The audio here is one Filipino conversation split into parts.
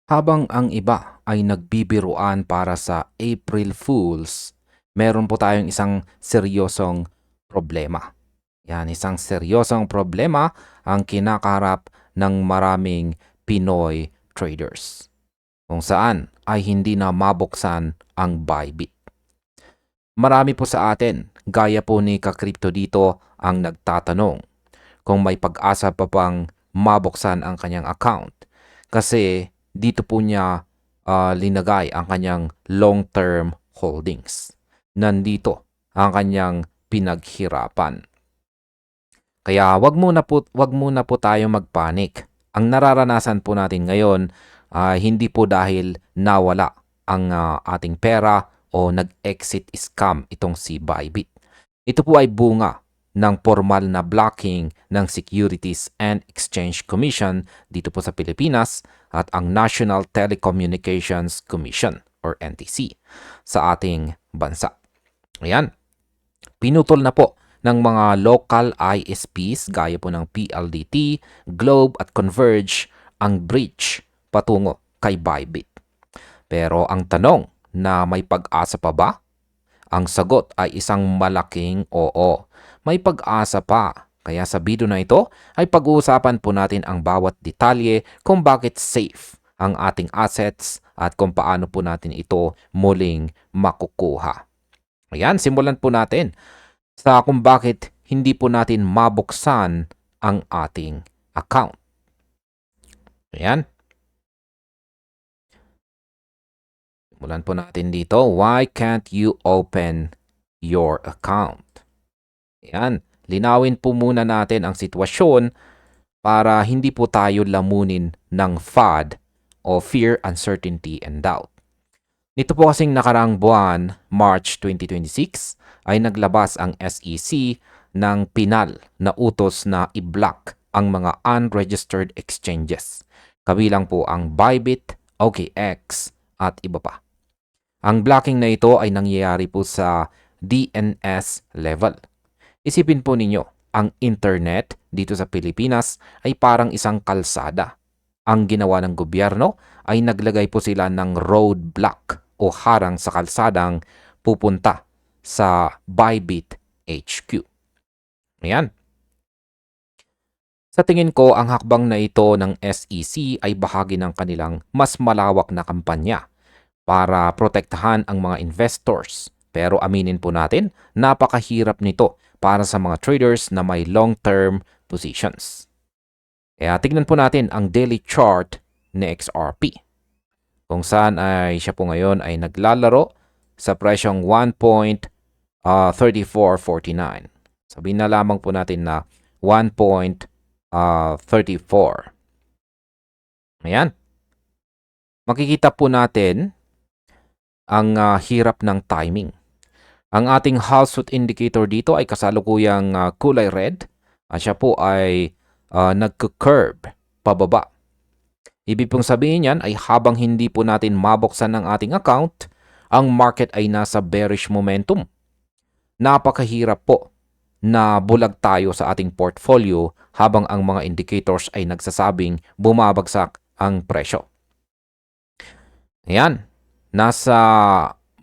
Habang ang iba ay nagbibiruan para sa April Fools, meron po tayong isang seryosong problema. Yan, isang seryosong problema ang kinakaharap ng maraming Pinoy traders, kung saan ay hindi na mabuksan ang Bybit. Marami po sa atin, gaya po ni Kakripto dito, ang nagtatanong kung may pag-asa pa bang mabuksan ang kanyang account. Kasi dito po niya linagay ang kanyang long-term holdings. Nandito ang kanyang pinaghirapan. Kaya wag muna po tayo magpanik. Ang nararanasan po natin ngayon hindi po dahil nawala ang ating pera o nag-exit scam itong si Bybit. Ito po ay bunga ng formal na blocking ng Securities and Exchange Commission dito po sa Pilipinas at ang National Telecommunications Commission or NTC sa ating bansa. Ayan, pinutol na po ng mga local ISPs gaya po ng PLDT, Globe at Converge ang bridge patungo kay Bybit. Pero ang tanong na may pag-asa pa ba? Ang sagot ay isang malaking oo. May pag-asa pa. Kaya sa video na ito ay pag-uusapan po natin ang bawat detalye kung bakit safe ang ating assets at kung paano po natin ito muling makukuha. Ayan, simulan po natin sa kung bakit hindi po natin mabuksan ang ating account. Ayan. Simulan po natin dito. Why can't you open your account? Ayan. Linawin po muna natin ang sitwasyon para hindi po tayo lamunin ng FUD o Fear, Uncertainty, and Doubt. Nito po kasing nakarang buwan, March 2026, ay naglabas ang SEC ng pinal na utos na i-block ang mga unregistered exchanges. Kabilang po ang Bybit, OKX, at iba pa. Ang blocking na ito ay nangyayari po sa DNS level. Isipin po ninyo, ang internet dito sa Pilipinas ay parang isang kalsada. Ang ginawa ng gobyerno ay naglagay po sila ng roadblock o harang sa kalsadang pupunta sa Bybit HQ. Ayan. Sa tingin ko, ang hakbang na ito ng SEC ay bahagi ng kanilang mas malawak na kampanya para protektahan ang mga investors. Pero aminin po natin, napakahirap nito para sa mga traders na may long-term positions. Kaya tignan po natin ang daily chart ni XRP. Kung saan ay siya po ngayon ay naglalaro sa presyong 1.3449. Sabihin na lamang po natin na 1.34. Ayan. Makikita po natin ang hirap ng timing. Ang ating Hallsworth indicator dito ay kasalukuyang kulay red at siya po ay nagka-curve pababa. Ibig pong sabihin yan ay habang hindi po natin mabuksan ang ating account, ang market ay nasa bearish momentum. Napakahirap po na bulag tayo sa ating portfolio habang ang mga indicators ay nagsasabing bumabagsak ang presyo. Ayan, nasa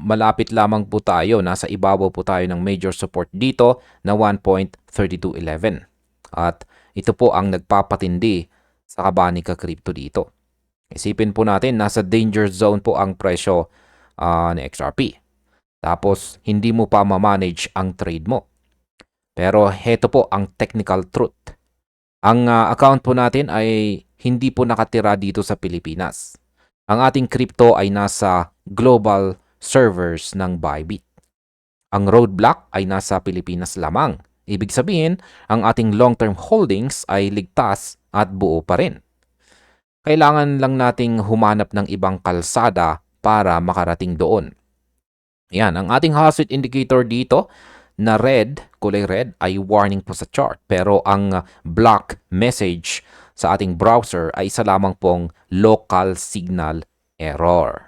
malapit lamang po tayo, nasa ibabaw po tayo ng major support dito na 1.3211. At ito po ang nagpapatindi sa kaba ni Kakripto dito. Isipin po natin, nasa danger zone po ang presyo ni XRP. Tapos, hindi mo pa ma-manage ang trade mo. Pero heto po ang technical truth. Ang account po natin ay hindi po nakatira dito sa Pilipinas. Ang ating crypto ay nasa global servers ng Bybit. Ang roadblock ay nasa Pilipinas lamang. Ibig sabihin, ang ating long-term holdings ay ligtas at buo pa rin. Kailangan lang nating humanap ng ibang kalsada para makarating doon. Yan, ang ating Hallsworth indicator dito na red, kulay red, ay warning po sa chart. Pero ang block message sa ating browser ay isa lamang pong local signal error.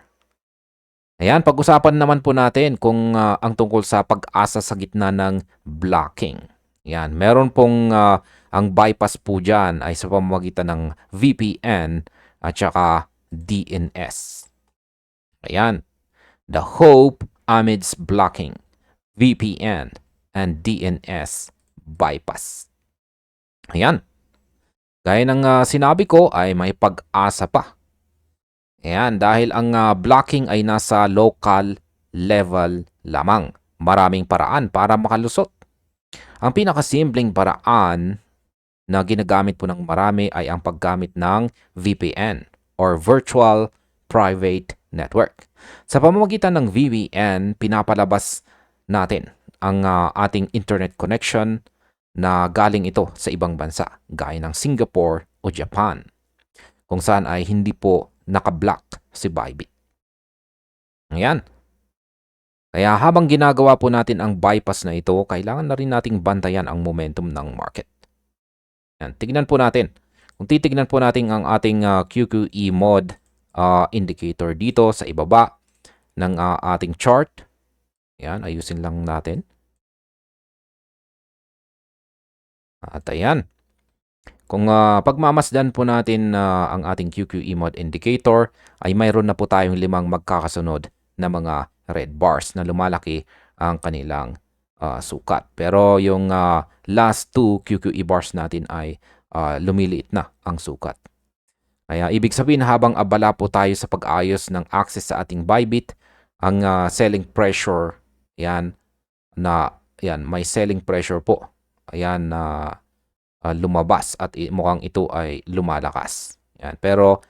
Ayan, pag-usapan naman po natin kung ang tungkol sa pag-asa sa gitna ng blocking. Yan, meron pong ang bypass po dyan ay sa pamamagitan ng VPN at saka DNS. Ayan. The hope amidst blocking, VPN, and DNS bypass. Ayan. Gaya ng sinabi ko ay may pag-asa pa. Ayan, dahil ang blocking ay nasa local level lamang. Maraming paraan para makalusot. Ang pinakasimpleng paraan na ginagamit po ng marami ay ang paggamit ng VPN or Virtual Private Network. Sa pamamagitan ng VPN, pinapalabas natin ang ating internet connection na galing ito sa ibang bansa, gaya ng Singapore o Japan, kung saan ay hindi po nakablock si Bybit. Ayan. Kaya habang ginagawa po natin ang bypass na ito, kailangan na rin nating bantayan ang momentum ng market. Ayan. Tignan po natin. Kung titignan po natin ang ating QQE mod indicator dito sa ibaba ng ating chart. Ayan, ayusin lang natin. At ayan. Kung pagmamasdan po natin ang ating QQE mod indicator, ay mayroon na po tayong 5 magkakasunod na mga red bars na lumalaki ang kanilang sukat. Pero yung last 2 QQE bars natin ay lumiliit na ang sukat. Kaya ibig sabihin habang abala po tayo sa pag-ayos ng access sa ating Bybit, ang selling pressure, yan, may selling pressure po. Ayan na lumabas at mukhang ito ay lumalakas. Yan. Pero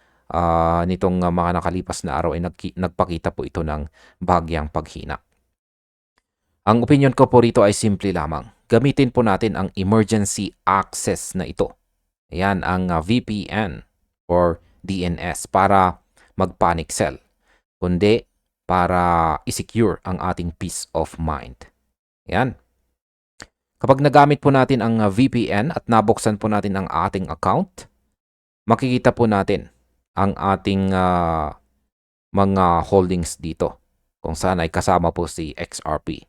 nitong mga nakalipas na araw ay nagpakita po ito ng bahagyang paghina. Ang opinion ko po rito ay simple lamang. Gamitin po natin ang emergency access na ito. Ayan, ang VPN or DNS para mag-panic sell. Kundi para i-secure ang ating peace of mind. Ayan. Kapag nagamit po natin ang VPN at nabuksan po natin ang ating account, makikita po natin ang ating mga holdings dito, kung saan ay kasama po si XRP.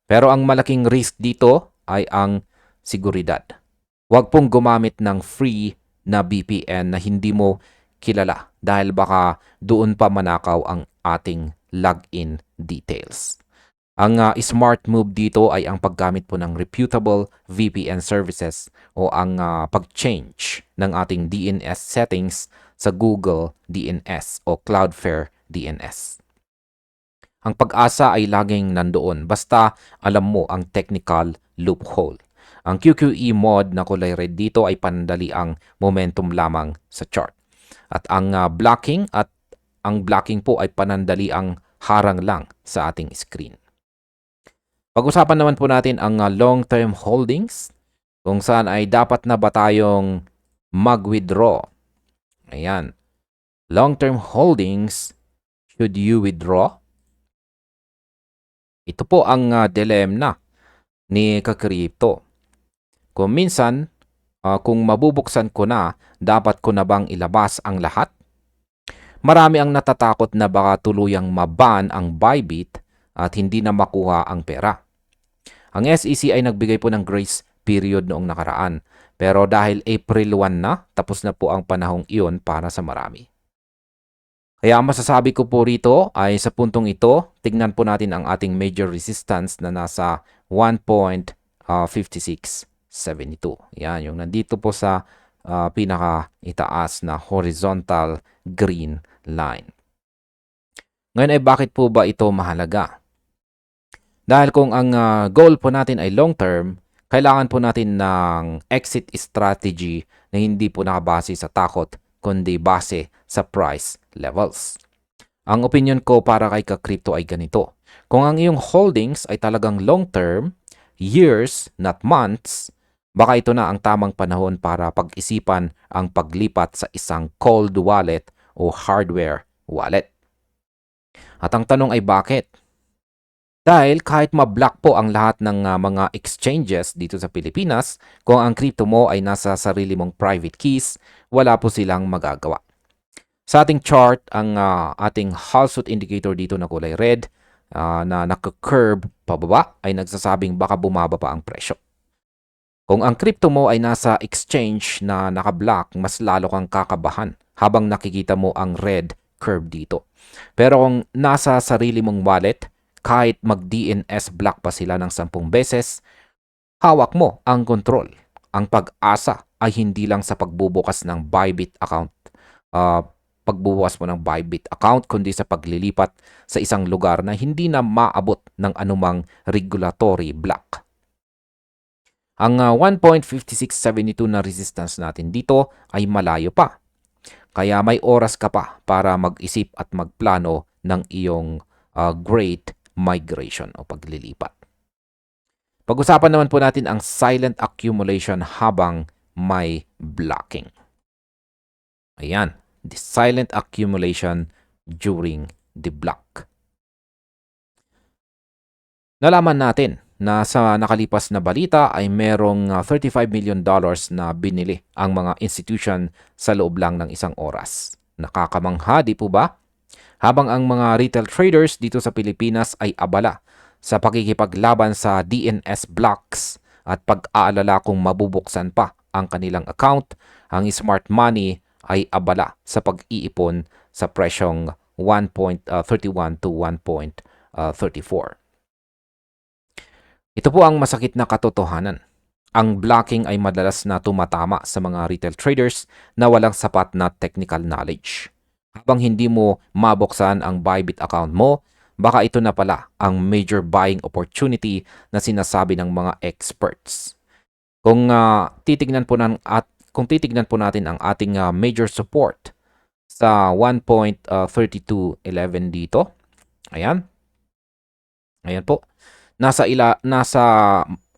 Pero ang malaking risk dito ay ang seguridad. Huwag pong gumamit ng free na VPN na hindi mo kilala dahil baka doon pa manakaw ang ating login details. Ang smart move dito ay ang paggamit po ng reputable VPN services o ang pag-change ng ating DNS settings sa Google DNS o Cloudflare DNS. Ang pag-asa ay laging nandoon basta alam mo ang technical loophole. Ang QQE mod na kulay red dito ay panandali ang momentum lamang sa chart. At ang blocking po ay panandali ang harang lang sa ating screen. Pag-usapan naman po natin ang long-term holdings, kung saan ay dapat na ba tayong mag-withdraw. Ayan. Long-term holdings, should you withdraw? Ito po ang dilemma ni ka-crypto. Kung minsan, kung mabubuksan ko na, dapat ko na bang ilabas ang lahat? Marami ang natatakot na baka tuluyang maban ang Bybit at hindi na makuha ang pera. Ang SEC ay nagbigay po ng grace period noong nakaraan. Pero dahil April 1 na, tapos na po ang panahong iyon para sa marami. Kaya ang masasabi ko po rito ay sa puntong ito, tignan po natin ang ating major resistance na nasa 1.5672. Yan, yung nandito po sa pinaka-itaas na horizontal green line. Ngayon ay bakit po ba ito mahalaga? Dahil kung ang goal po natin ay long term, kailangan po natin ng exit strategy na hindi po nakabase sa takot, kundi base sa price levels. Ang opinion ko para kay ka-crypto ay ganito. Kung ang iyong holdings ay talagang long term, years, not months, baka ito na ang tamang panahon para pag-isipan ang paglipat sa isang cold wallet o hardware wallet. At ang tanong ay bakit? Dahil kahit ma-block po ang lahat ng mga exchanges dito sa Pilipinas, kung ang crypto mo ay nasa sarili mong private keys, wala po silang magagawa. Sa ating chart, ang ating Hallshot indicator dito na kulay red na naka-curve pababa ay nagsasabing baka bumaba pa ang presyo. Kung ang crypto mo ay nasa exchange na naka-block, mas lalo kang kakabahan habang nakikita mo ang red curve dito. Pero kung nasa sarili mong wallet, kahit mag-DNS block pa sila ng 10 beses, hawak mo ang control. Ang pag-asa ay hindi lang sa pagbubukas ng Bybit account, uh, pagbubukas mo ng Bybit account, kundi sa paglilipat sa isang lugar na hindi na maabot ng anumang regulatory block. Ang 1.5672 na resistance natin dito ay malayo pa. Kaya may oras ka pa para mag-isip at magplano ng iyong great migration o paglilipat. Pag-usapan naman po natin ang silent accumulation habang may blocking. Ayan, the silent accumulation during the block. Nalaman natin na sa nakalipas na balita ay merong $35 million na binili ang mga institution sa loob lang ng isang oras. Nakakamangha, di po ba? Habang ang mga retail traders dito sa Pilipinas ay abala sa pakikipaglaban sa DNS blocks at pag-aalala kung mabubuksan pa ang kanilang account, ang smart money ay abala sa pag-iipon sa presyong 1.31 to 1.34. Ito po ang masakit na katotohanan. Ang blocking ay madalas na tumatama sa mga retail traders na walang sapat na technical knowledge. Habang hindi mo mabuksan ang Bybit account mo, baka ito na pala ang major buying opportunity na sinasabi ng mga experts. Kung titignan po natin ang ating major support sa 1.3211 dito. Ayan. Ayan po.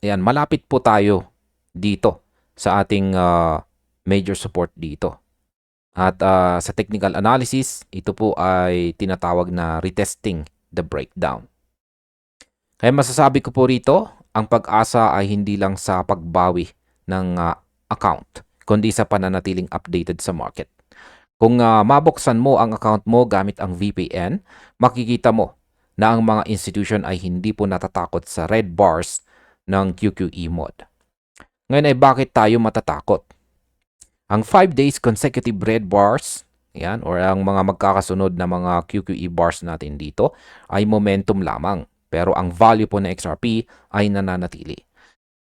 Ayan, malapit po tayo dito sa ating major support dito. At sa technical analysis, ito po ay tinatawag na retesting the breakdown. Kaya masasabi ko po rito, ang pag-asa ay hindi lang sa pagbawi ng account, kundi sa pananatiling updated sa market. Kung mabuksan mo ang account mo gamit ang VPN, makikita mo na ang mga institution ay hindi po natatakot sa red bars ng QQE mode. Ngayon ay bakit tayo matatakot? Ang 5 days consecutive red bars, yan, or ang mga magkakasunod na mga QQE bars natin dito, ay momentum lamang. Pero ang value po ng XRP ay nananatili.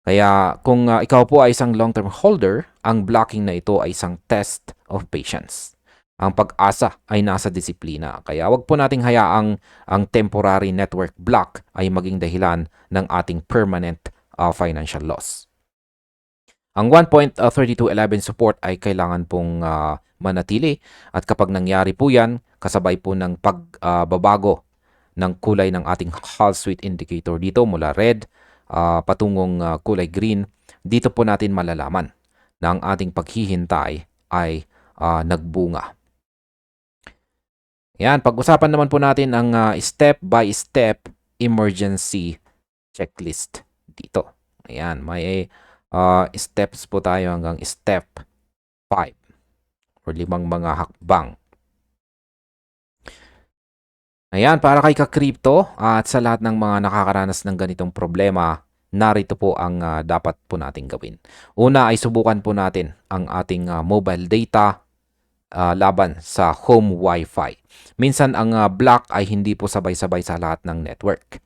Kaya kung ikaw po ay isang long-term holder, ang blocking na ito ay isang test of patience. Ang pag-asa ay nasa disiplina. Kaya wag po nating hayaang ang temporary network block ay maging dahilan ng ating permanent financial loss. Ang 1.3211 support ay kailangan pong manatili at kapag nangyari po yan, kasabay po ng pagbabago ng kulay ng ating Hall Suite indicator dito mula red patungong kulay green, dito po natin malalaman na ang ating paghihintay ay nagbunga. Yan, pag-usapan naman po natin ang step-by-step emergency checklist dito. Ayan, may steps po tayo hanggang step 5 or 5 mga hakbang. Ayan, para kay ka-crypto at sa lahat ng mga nakakaranas ng ganitong problema, narito po ang dapat po natin gawin. Una ay subukan po natin ang ating mobile data laban sa home Wi-Fi. Minsan ang block ay hindi po sabay-sabay sa lahat ng network.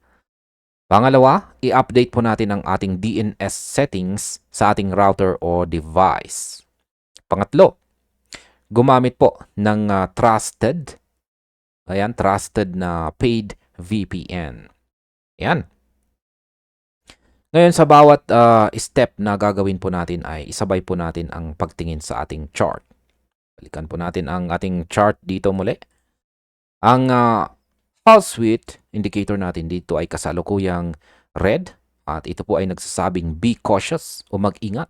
Pangalawa, i-update po natin ang ating DNS settings sa ating router o device. Pangatlo, gumamit po ng trusted na paid VPN. Ayan. Ngayon sa bawat step na gagawin po natin ay isabay po natin ang pagtingin sa ating chart. Balikan po natin ang ating chart dito muli. Ang Hall Suite indicator natin dito ay kasalukuyang red at ito po ay nagsasabing be cautious o mag-ingat.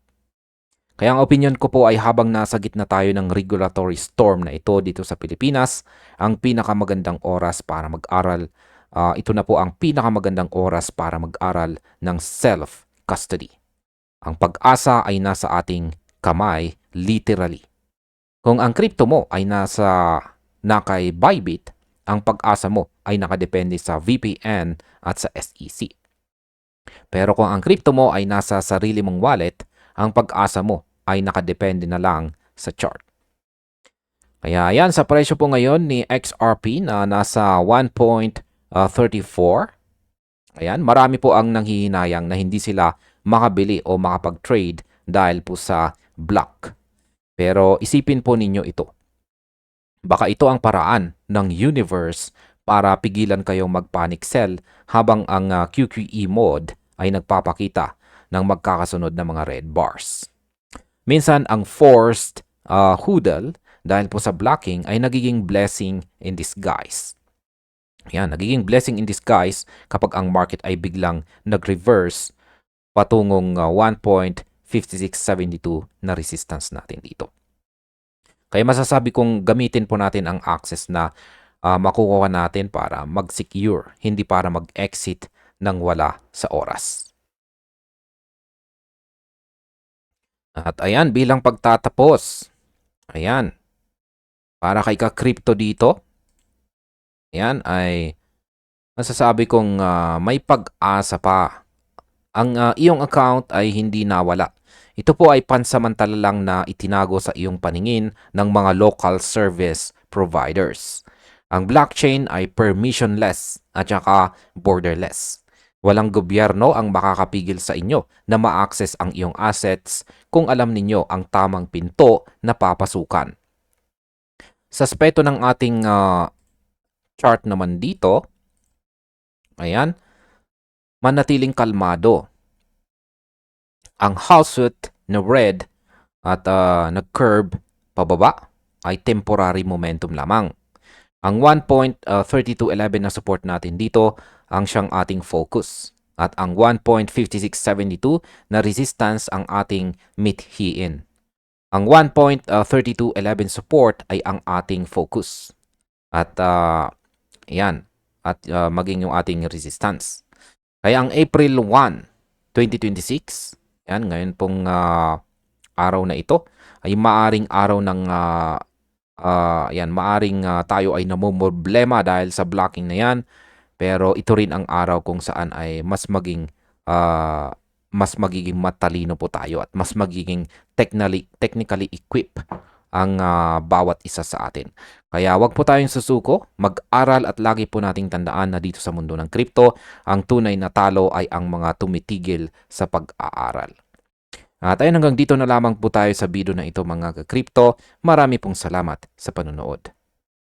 Kaya ang opinion ko po ay habang nasa gitna tayo ng regulatory storm na ito dito sa Pilipinas, ang pinakamagandang oras para mag-aral, ito na po ang pinakamagandang oras para mag-aral ng self-custody. Ang pag-asa ay nasa ating kamay literally. Kung ang crypto mo ay na kay Bybit, ang pag-asa mo ay nakadepende sa VPN at sa SEC. Pero kung ang crypto mo ay nasa sarili mong wallet, ang pag-asa mo ay nakadepende na lang sa chart. Kaya yan, sa presyo po ngayon ni XRP na nasa 1.34. Ayan, marami po ang nanghihinayang na hindi sila makabili o makapag-trade dahil po sa block. Pero isipin po ninyo ito. Baka ito ang paraan ng universe para pigilan kayong mag-panic sell habang ang QQE mode ay nagpapakita ng magkakasunod na mga red bars. Minsan ang forced hodl dahil po sa blocking ay nagiging blessing in disguise. Yan, nagiging blessing in disguise kapag ang market ay biglang nag-reverse patungong 1.5672 na resistance natin dito. Kaya masasabi kong gamitin po natin ang access na makukuha natin para mag-secure, hindi para mag-exit ng wala sa oras. At ayan, bilang pagtatapos, ayan, para kay ka-crypto dito, ayan ay masasabi kong may pag-asa pa. Ang iyong account ay hindi nawala. Ito po ay pansamantala lang na itinago sa iyong paningin ng mga local service providers. Ang blockchain ay permissionless at saka borderless. Walang gobyerno ang makakapigil sa inyo na ma-access ang iyong assets kung alam ninyo ang tamang pinto na papasukan. Sa aspeto ng ating chart naman dito, ayan, manatiling kalmado. Ang household na red at nag-curve pababa ay temporary momentum lamang. Ang 1.3211 na support natin dito ang siyang ating focus. At ang 1.5672 na resistance ang ating mithiin. Ang 1.3211 support ay ang ating focus. At yan. At maging yung ating resistance. Kaya ang April 1, 2026, yan, ngayon pong araw na ito ay maaring araw ng maaring tayo ay namomroblema dahil sa blocking na yan. Pero ito rin ang araw kung saan ay mas magiging matalino po tayo at mas magiging technically equipped ang bawat isa sa atin. Kaya wag po tayong susuko, mag-aral at lagi po nating tandaan na dito sa mundo ng crypto, ang tunay na talo ay ang mga tumitigil sa pag-aaral. At ayun, hanggang dito na lamang po tayo sa video na ito mga ka-crypto. Marami pong salamat sa panonood.